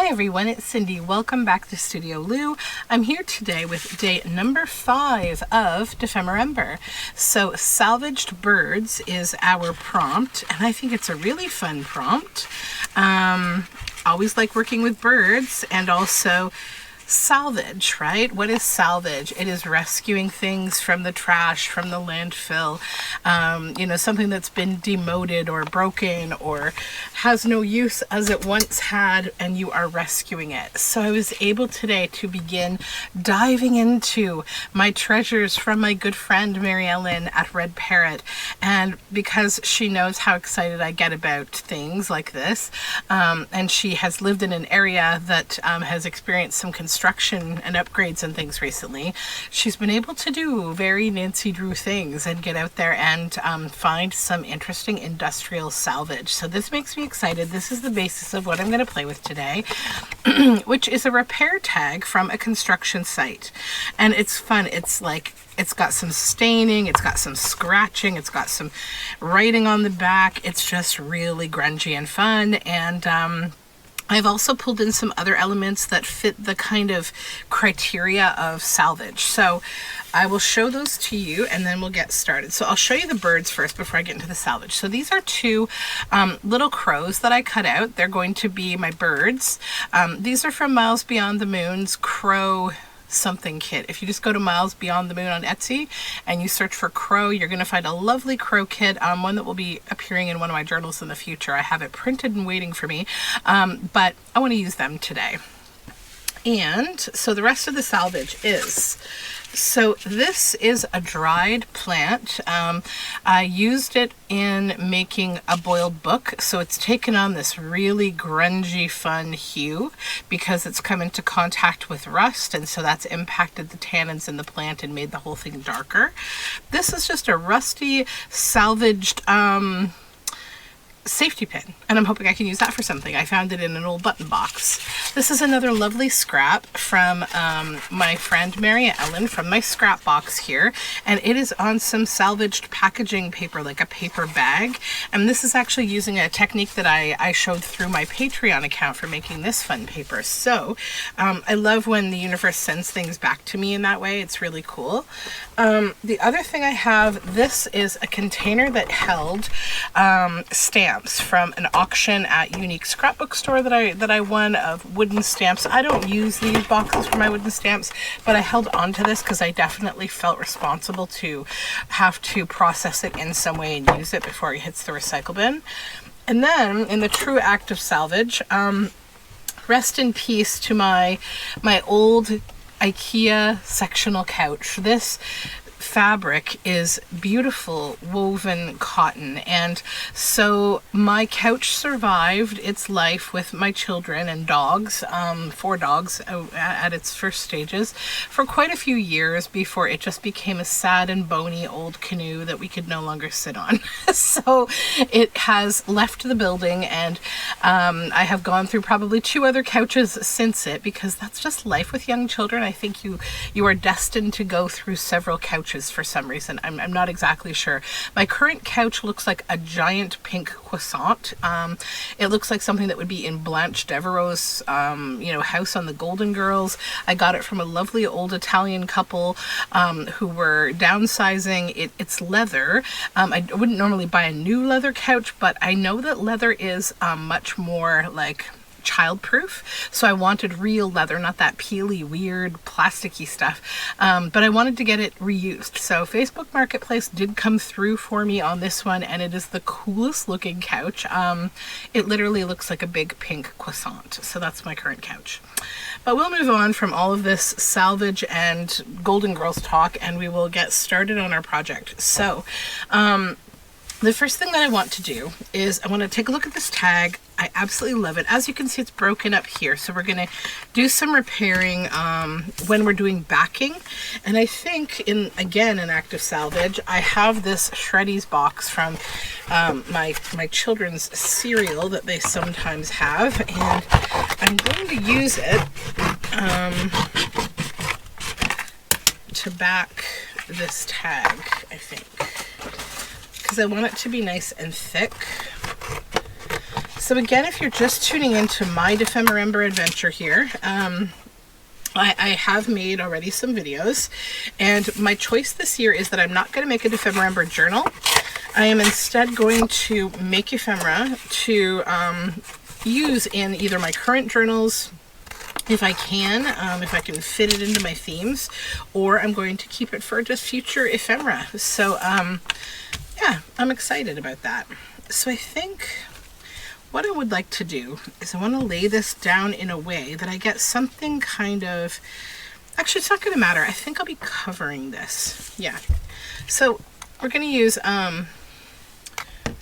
Hi everyone, it's Cindy. Welcome back to Studioloo. I'm here today with day number 5 of Dephemerember. So Salvaged Birds is our prompt, and I think it's a really fun prompt. Always like working with birds, and also salvage, right? What is salvage? It is rescuing things from the trash, from the landfill, something that's been demoted or broken or has no use as it once had, and you are rescuing it. So I was able today to begin diving into my treasures from my good friend Mary Ellen at Red Parrot, and because she knows how excited I get about things like this, and she has lived in an area that has experienced some construction and upgrades and things recently, she's been able to do very Nancy Drew things and get out there and find some interesting industrial salvage. So this makes me excited. This is the basis of what I'm going to play with today, which is a repair tag from a construction site. And it's fun. It's got some staining, it's got some scratching, it's got some writing on the back. It's just really grungy and fun. And I've also pulled in some other elements that fit the kind of criteria of salvage. So I will show those to you and then we'll get started. So I'll show you the birds first before I get into the salvage. So these are two little crows that I cut out. They're going to be my birds. These are from Miles Beyond the Moon's Crow something kit. If you just go to Miles Beyond the Moon on Etsy and you search for crow, you're going to find a lovely crow kit, one that will be appearing in one of my journals in the future. I have it printed and waiting for me, but I want to use them today. And so the rest of the salvage is, so this is a dried plant. I used it in making a boiled book, so it's taken on this really grungy, fun hue because it's come into contact with rust, and so that's impacted the tannins in the plant and made the whole thing darker. This is just a rusty, salvaged safety pin, and I'm hoping I can use that for something. I found it in an old button box. This is another lovely scrap from my friend Mary Ellen from my scrap box here, and it is on some salvaged packaging paper, like a paper bag. And this is actually using a technique that I showed through my Patreon account for making this fun paper. So I love when the universe sends things back to me in that way. It's really cool. The other thing I have, this is a container that held stamps from an auction at Unique Scrapbook Store that I won, of wooden stamps. I don't use these boxes for my wooden stamps, but I held on to this because I definitely felt responsible to have to process it in some way and use it before it hits the recycle bin. And then, in the true act of salvage, rest in peace to my old IKEA sectional couch. This fabric is beautiful woven cotton, and so my couch survived its life with my children and dogs, 4 dogs at its first stages, for quite a few years before it just became a sad and bony old canoe that we could no longer sit on. So it has left the building, and I have gone through probably 2 other couches since it, because that's just life with young children. I think you are destined to go through several couches for some reason. I'm not exactly sure. My current couch looks like a giant pink croissant. It looks like something that would be in Blanche Devereaux's House on the Golden Girls. I got it from a lovely old Italian couple who were downsizing. It's leather. I wouldn't normally buy a new leather couch, but I know that leather is much more like childproof, so I wanted real leather, not that peely, weird, plasticky stuff, but I wanted to get it reused. So Facebook Marketplace did come through for me on this one, and it is the coolest looking couch. It literally looks like a big pink croissant. So that's my current couch. But we'll move on from all of this salvage and Golden Girls talk, and we will get started on our project. So the first thing that I want to do is I want to take a look at this tag. I absolutely love it. As you can see, it's broken up here. So we're going to do some repairing when we're doing backing. And I think, again, an act of salvage, I have this Shreddies box from my children's cereal that they sometimes have. And I'm going to use it to back this tag, I think, because I want it to be nice and thick. So again, if you're just tuning into my Dephemerember adventure here, I have made already some videos, and my choice this year is that I'm not going to make a Dephemerember journal. I am instead going to make ephemera to use in either my current journals, if I can fit it into my themes, or I'm going to keep it for just future ephemera. So yeah, I'm excited about that. So I think what I would like to do is I want to lay this down in a way that I get something kind of, actually it's not going to matter. I think I'll be covering this. Yeah. So we're going to use, I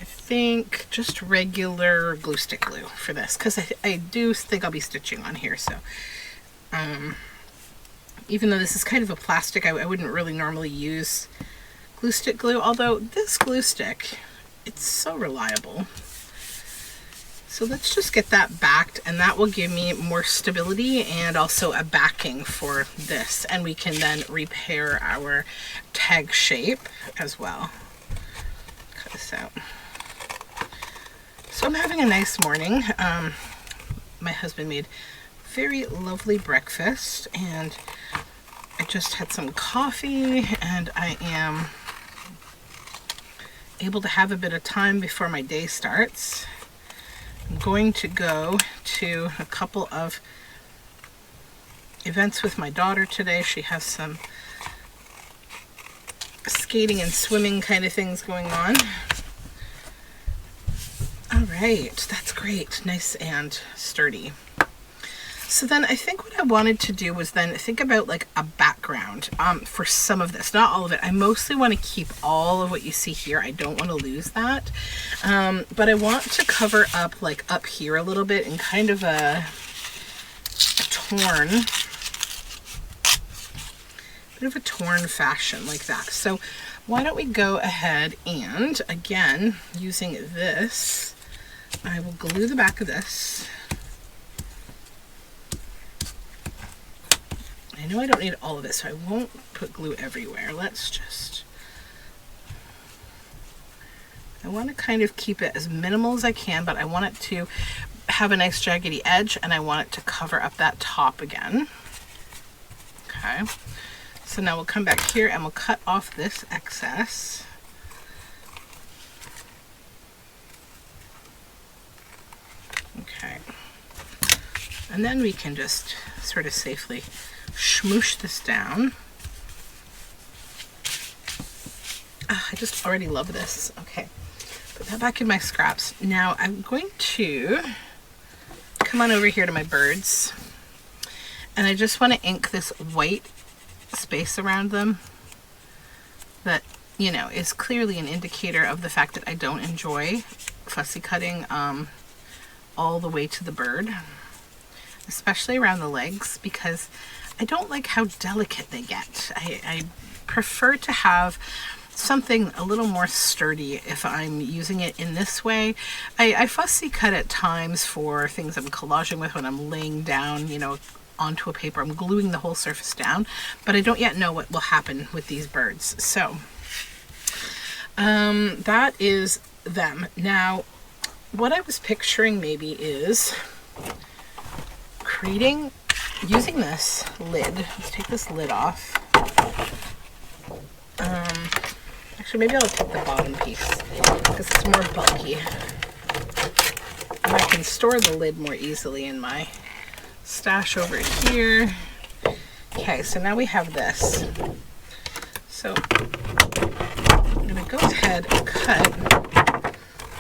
think just regular glue stick glue for this, because I do think I'll be stitching on here. So even though this is kind of a plastic, I wouldn't really normally use glue stick glue, although this glue stick, it's so reliable. So let's just get that backed, and that will give me more stability and also a backing for this. And we can then repair our tag shape as well. Cut this out. So I'm having a nice morning. My husband made very lovely breakfast, and I just had some coffee, and I am able to have a bit of time before my day starts. I'm going to go to a couple of events with my daughter today. She has some skating and swimming kind of things going on. All right, that's great. Nice and sturdy. So then I think what I wanted to do was then think about like a background for some of this, not all of it. I mostly want to keep all of what you see here. I don't want to lose that. But I want to cover up like up here a little bit in kind of a torn, bit of a torn fashion like that. So why don't we go ahead and, again, using this, I will glue the back of this. I know I don't need all of it, so I won't put glue everywhere. Let's just, I want to kind of keep it as minimal as I can, but I want it to have a nice jaggedy edge, and I want it to cover up that top again. Okay, so now we'll come back here and we'll cut off this excess. Okay, and then we can just sort of safely smoosh this down. Oh, I just already love this. Okay, put that back in my scraps. Now I'm going to come on over here to my birds, and I just want to ink this white space around them that, you know, is clearly an indicator of the fact that I don't enjoy fussy cutting all the way to the bird, especially around the legs, because I don't like how delicate they get. I prefer to have something a little more sturdy if I'm using it in this way. I fussy cut at times for things I'm collaging with, when I'm laying down, you know, onto a paper. I'm gluing the whole surface down, but I don't yet know what will happen with these birds. So that is them. Now, what I was picturing maybe is using this lid. Let's take this lid off. Actually, maybe I'll take the bottom piece because it's more bulky. And I can store the lid more easily in my stash over here. Okay, so now we have this. So I'm going to go ahead and cut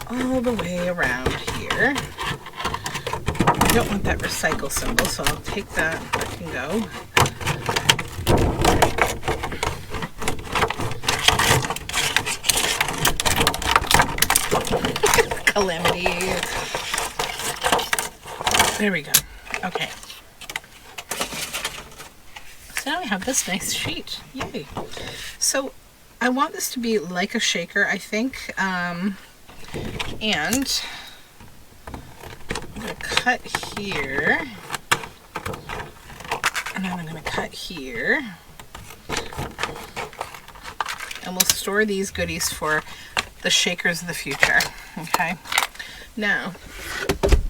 all the way around here. I don't want that recycle symbol, so I'll take that. That can go. Calamity. There we go. Okay. So now I have this nice sheet. Yay. So I want this to be like a shaker, I think. And I'm going to cut here. And then I'm going to cut here. And we'll store these goodies for the shakers of the future. Okay. Now,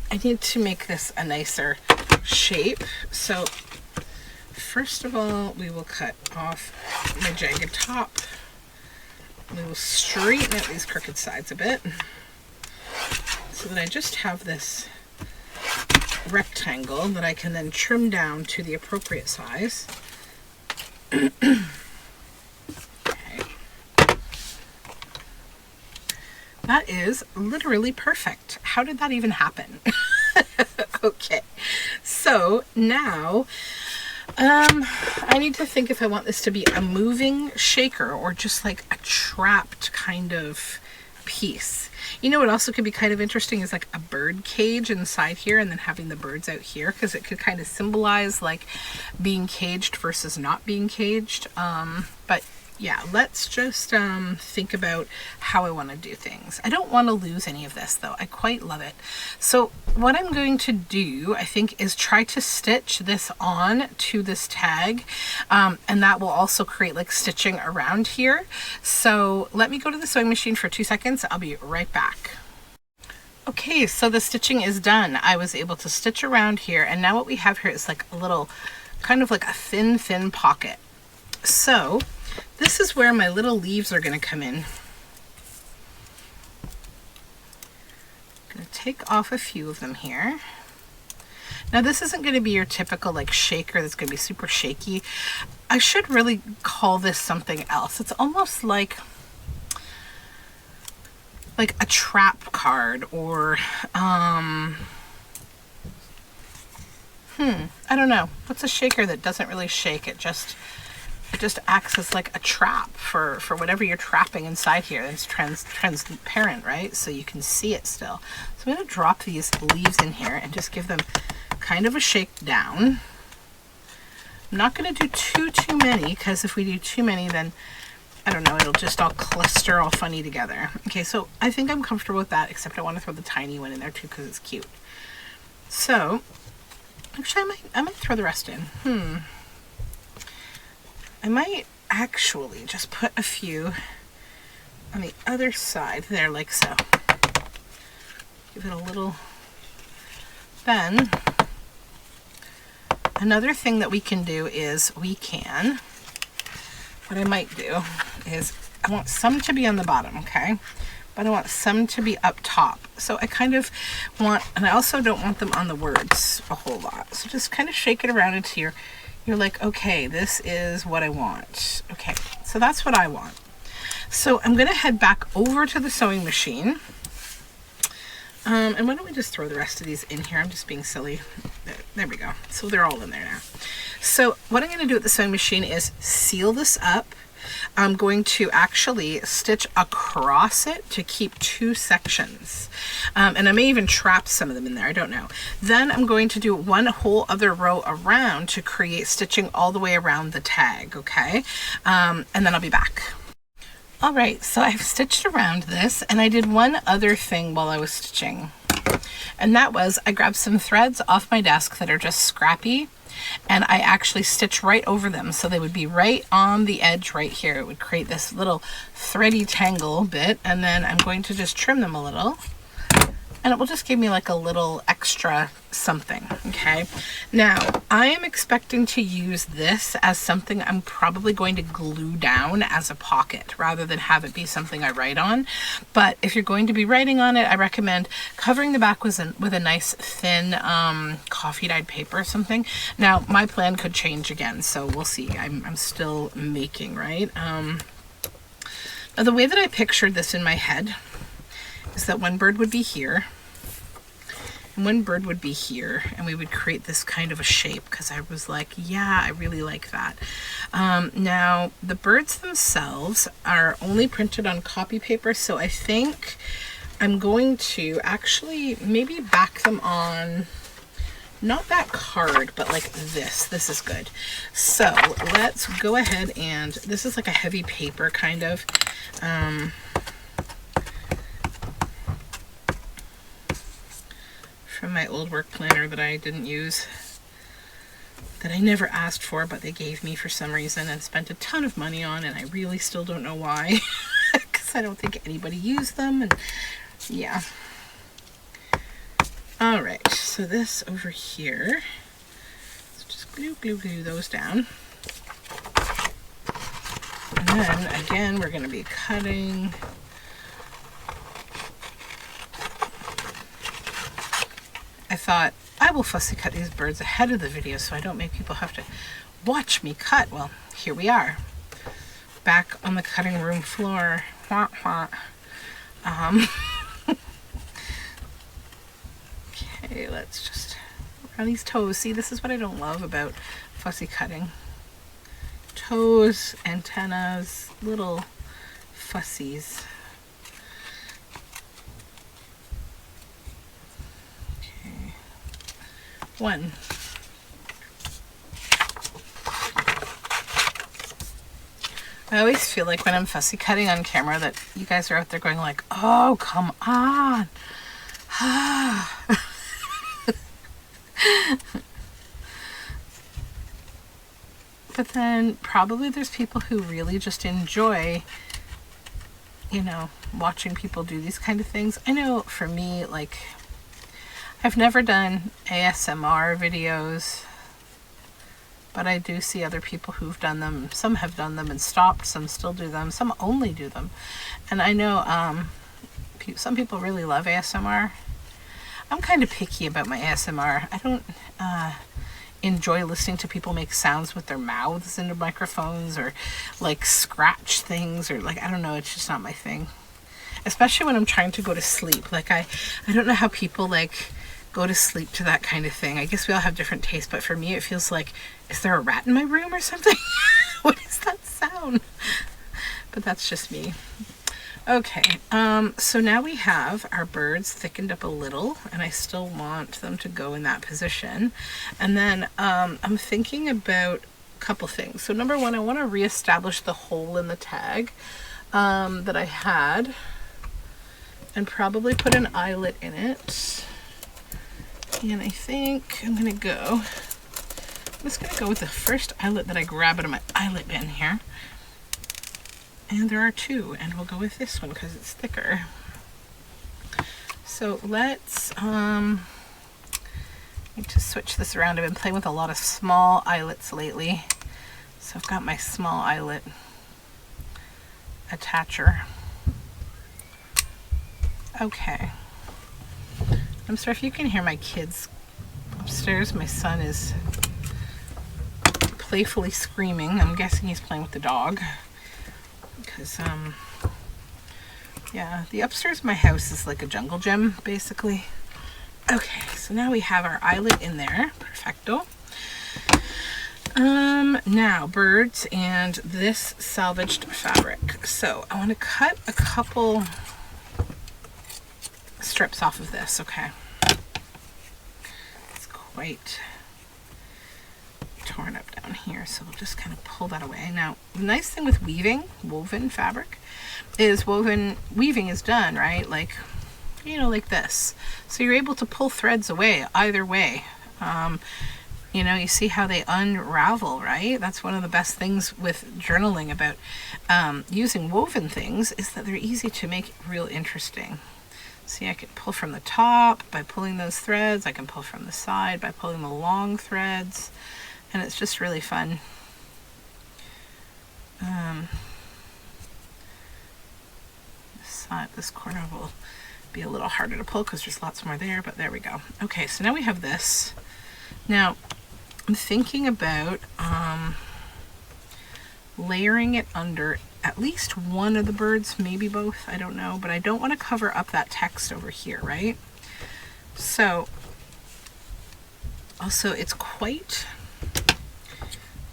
I need to make this a nicer shape. So first of all, we will cut off my jagged top. We will straighten out these crooked sides a bit so that I just have this rectangle that I can then trim down to the appropriate size. Okay. That is literally perfect. How did that even happen? Okay, so now I need to think if I want this to be a moving shaker or just like a trapped kind of piece. You know what also could be kind of interesting is like a bird cage inside here and then having the birds out here, because it could kind of symbolize like being caged versus not being caged. But yeah, let's just think about how I want to do things. I don't want to lose any of this though. I quite love it. So what I'm going to do, I think, is try to stitch this on to this tag, and that will also create like stitching around here. So let me go to the sewing machine for 2 seconds. I'll be right back. Okay, so the stitching is done. I was able to stitch around here, and now what we have here is like a little, kind of like a thin pocket. So this is where my little leaves are going to come in. I'm going to take off a few of them here. Now this isn't going to be your typical like shaker that's going to be super shaky. I should really call this something else. It's almost like a trap card, or I don't know. What's a shaker that doesn't really shake? It just acts as like a trap for whatever you're trapping inside here. It's transparent, right? So you can see it still. So I'm going to drop these leaves in here and just give them kind of a shake down. I'm not going to do too many, because if we do too many, then I don't know, it'll just all cluster all funny together. Okay, so I think I'm comfortable with that, except I want to throw the tiny one in there too because it's cute. So actually I might throw the rest in. I might actually just put a few on the other side there, like so. Give it a little. Then another thing that we can do is what I might do is, I want some to be on the bottom, okay? But I want some to be up top. So I kind of want, and I also don't want them on the words a whole lot. So just kind of shake it around until you're like, okay, this is what I want. Okay, so that's what I want. So I'm gonna head back over to the sewing machine. And why don't we just throw the rest of these in here? I'm just being silly. There we go. So they're all in there now. So what I'm going to do at the sewing machine is seal this up. I'm going to actually stitch across it to keep 2 sections. And I may even trap some of them in there. I don't know. Then I'm going to do one whole other row around to create stitching all the way around the tag. Okay. And then I'll be back. All right, so I've stitched around this, and I did one other thing while I was stitching, and that was I grabbed some threads off my desk that are just scrappy, and I actually stitched right over them, so they would be right on the edge right here. It would create this little thready tangle bit, and then I'm going to just trim them a little, and it will just give me like a little extra something. Okay, now I am expecting to use this as something I'm probably going to glue down as a pocket rather than have it be something I write on. But if you're going to be writing on it, I recommend covering the back with a nice thin coffee dyed paper or something. Now my plan could change again, so we'll see. I'm still making, right? Now the way that I pictured this in my head is that one bird would be here and one bird would be here, and we would create this kind of a shape, because I was like, yeah, I really like that. Now the birds themselves are only printed on copy paper, so I think I'm going to actually maybe back them on, not that card, but like this. This is good. So let's go ahead, and this is like a heavy paper kind of. From my old work planner that I didn't use, that I never asked for, but they gave me for some reason and spent a ton of money on, and I really still don't know why, because I don't think anybody used them. And yeah, All right, so this over here, let's just glue those down. And then again, we're going to be cutting. I thought I will fussy cut these birds ahead of the video so I don't make people have to watch me cut. Well, here we are, back on the cutting room floor. Wah, wah. Okay, let's just around these toes. See, this is what I don't love about fussy cutting. Toes, antennas, little fussies. Okay. One. I always feel like when I'm fussy cutting on camera that you guys are out there going like, oh, come on. But then probably there's people who really just enjoy, you know, watching people do these kind of things. I know for me, like, I've never done ASMR videos, but I do see other people who've done them. Some have done them and stopped, some still do them, some only do them. And I know some people really love ASMR. I'm kind of picky about my ASMR. I don't enjoy listening to people make sounds with their mouths into microphones or like scratch things or like, I don't know, it's just not my thing. Especially when I'm trying to go to sleep. Like I don't know how people like go to sleep to that kind of thing. I guess we all have different tastes, but for me it feels like, is there a rat in my room or something? What is that sound? But that's just me. Okay, so now we have our birds thickened up a little, and I still want them to go in that position. And then I'm thinking about a couple things. So number one, I want to reestablish the hole in the tag that I had, and probably put an eyelet in it. And I think I'm just going to go with the first eyelet that I grab out of my eyelet bin here. And there are two, and we'll go with this one because it's thicker. So let's need to switch this around. I've been playing with a lot of small eyelets lately. So I've got my small eyelet attacher. Okay. I'm sorry if you can hear my kids upstairs. My son is playfully screaming. I'm guessing he's playing with the dog. Because, yeah, the upstairs of my house is like a jungle gym, basically. Okay, so now we have our eyelet in there. Perfecto. Now, birds and this salvaged fabric. So, I want to cut a couple strips off of this, okay? It's quite torn up down here, so we'll just kind of pull that away. Now, the nice thing with woven fabric, is weaving is done, right? Like, you know, like this. So you're able to pull threads away either way. You know, you see how they unravel, right? That's one of the best things with journaling about using woven things, is that they're easy to make real interesting. See, I can pull from the top by pulling those threads. I can pull from the side by pulling the long threads. And it's just really fun. This corner will be a little harder to pull because there's lots more there, but there we go. Okay, so now we have this. Now, I'm thinking about layering it under at least one of the birds, maybe both, I don't know, but I don't want to cover up that text over here, right? So, also it's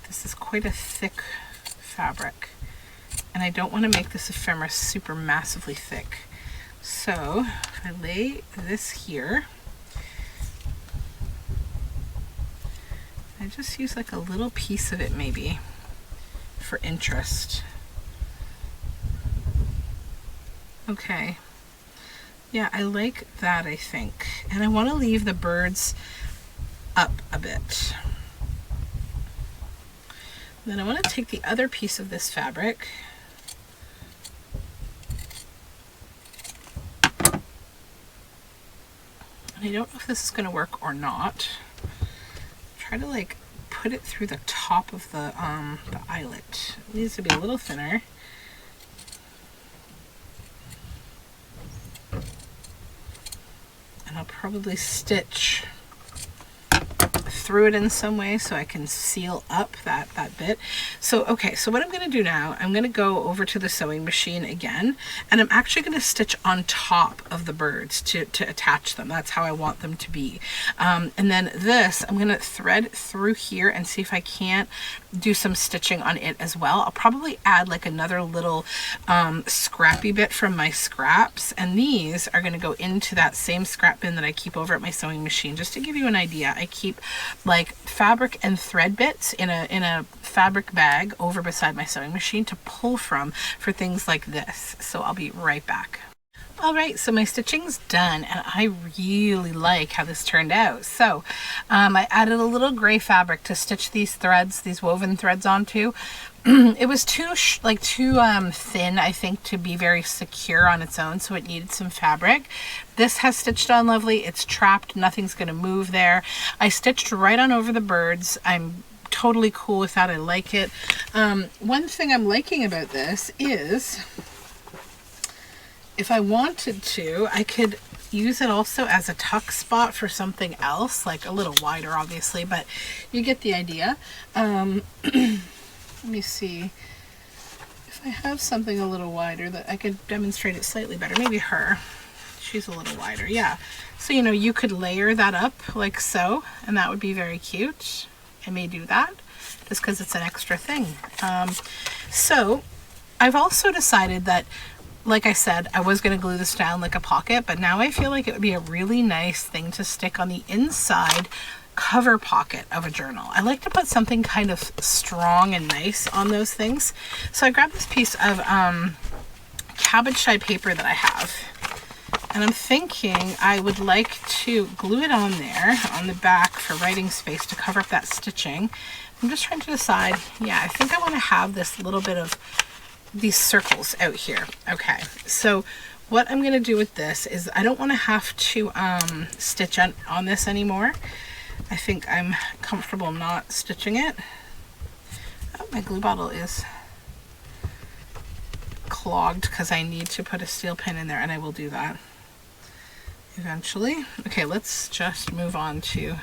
this is quite a thick fabric, and I don't want to make this ephemera super massively thick. So if I lay this here, I just use like a little piece of it maybe for interest. Okay, yeah, I like that, I think, and I want to leave the birds up a bit. Then I want to take the other piece of this fabric And I don't know if this is going to work or not. Try to like put it through the top of the eyelet. It needs to be a little thinner. And I'll probably stitch through it in some way so I can seal up that bit. So okay, so what I'm going to do now, I'm going to go over to the sewing machine again, and I'm actually going to stitch on top of the birds to attach them. That's how I want them to be. And then this, I'm going to thread through here and see if I can't do some stitching on it as well. I'll probably add like another little scrappy bit from my scraps, and these are going to go into that same scrap bin that I keep over at my sewing machine. Just to give you an idea, I keep like fabric and thread bits in a fabric bag over beside my sewing machine to pull from for things like this. So I'll be right back. All right, so my stitching's done, and I really like how this turned out. So I added a little gray fabric to stitch these threads, these woven threads onto. It was too thin, I think, to be very secure on its own, so it needed some fabric. This has stitched on lovely. It's trapped. Nothing's going to move there. I stitched right on over the birds. I'm totally cool with that. I like it. One thing I'm liking about this is, if I wanted to, I could use it also as a tuck spot for something else, like a little wider, obviously, but you get the idea. Let me see if I have something a little wider that I could demonstrate it slightly better. Maybe her. She's a little wider. Yeah. So, you know, you could layer that up like so, and that would be very cute. I may do that just because it's an extra thing. So I've also decided that, like I said, I was going to glue this down like a pocket, but now I feel like it would be a really nice thing to stick on the inside cover pocket of a journal. I like to put something kind of strong and nice on those things. So I grabbed this piece of cabbage dye paper that I have, and I'm thinking I would like to glue it on there on the back for writing space to cover up that stitching. I'm just trying to decide. Yeah, I think I want to have this little bit of these circles out here. Okay, so what I'm going to do with this is I don't want to have to stitch on this anymore. I think I'm comfortable not stitching it. Oh, my glue bottle is clogged because I need to put a steel pin in there, and I will do that eventually. Okay, let's just move on to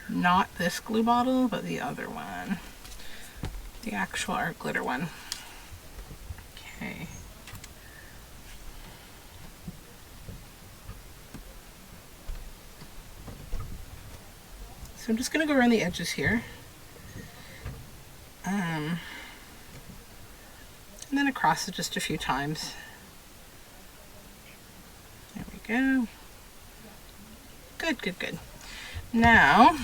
not this glue bottle, but the other one, the actual art glitter one. Okay. So I'm just going to go around the edges here. And then across it just a few times. There we go. Good, good, good. Now,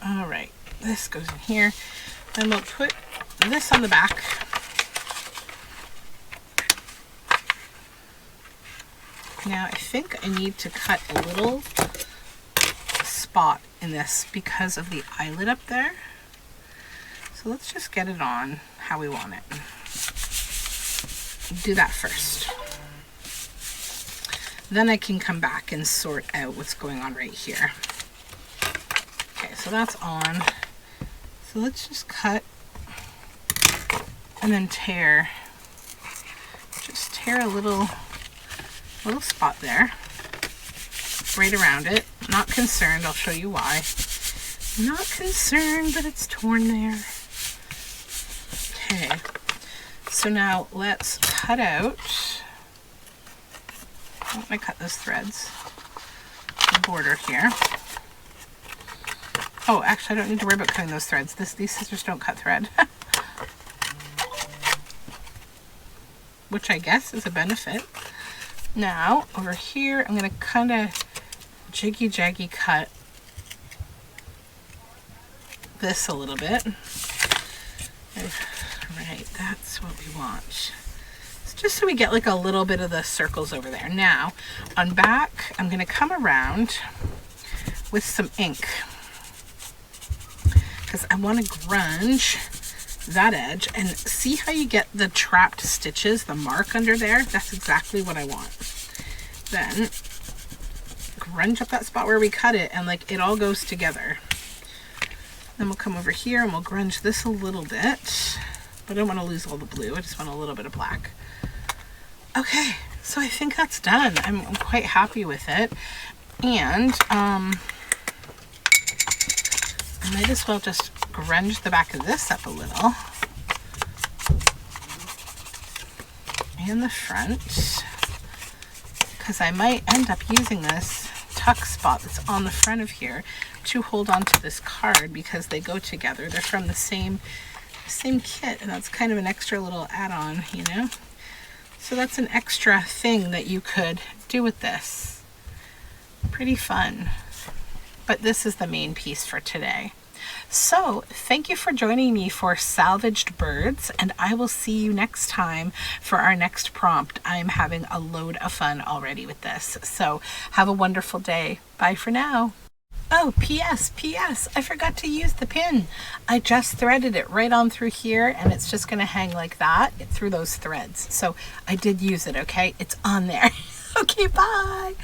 all right, this goes in here. Then we'll put this on the back. Now I think I need to cut a little spot in this because of the eyelet up there. So let's just get it on how we want it. Do that first. Then I can come back and sort out what's going on right here. Okay, so that's on. So let's just cut and then tear. Just tear a little spot there, right around it. Not concerned, I'll show you why. Not concerned that it's torn there. Okay, so now let's cut out, why don't I cut those threads, the border here. Oh, actually I don't need to worry about cutting those threads. These scissors don't cut thread. Which I guess is a benefit. Now, over here, I'm going to kind of jiggy-jaggy cut this a little bit. Right, that's what we want. It's just so we get like a little bit of the circles over there. Now, on back, I'm going to come around with some ink, because I want to grunge that edge, and see how you get the trapped stitches, the mark under there? That's exactly what I want. then grunge up that spot where we cut it, and like it all goes together. Then we'll come over here and we'll grunge this a little bit, but I don't want to lose all the blue. I just want a little bit of black. Okay, so I think that's done. I'm quite happy with it. And I might as well just grunge the back of this up a little. And the front, because I might end up using this tuck spot that's on the front of here to hold on to this card, because they go together. They're from the same kit, and that's kind of an extra little add-on, you know? So that's an extra thing that you could do with this. Pretty fun. But this is the main piece for today. So thank you for joining me for Salvaged Birds, and I will see you next time for our next prompt. I'm having a load of fun already with this. So have a wonderful day. Bye for now. Oh, P.S. I forgot to use the pin. I just threaded it right on through here, and it's just going to hang like that through those threads. So I did use it, okay? It's on there. Okay, bye.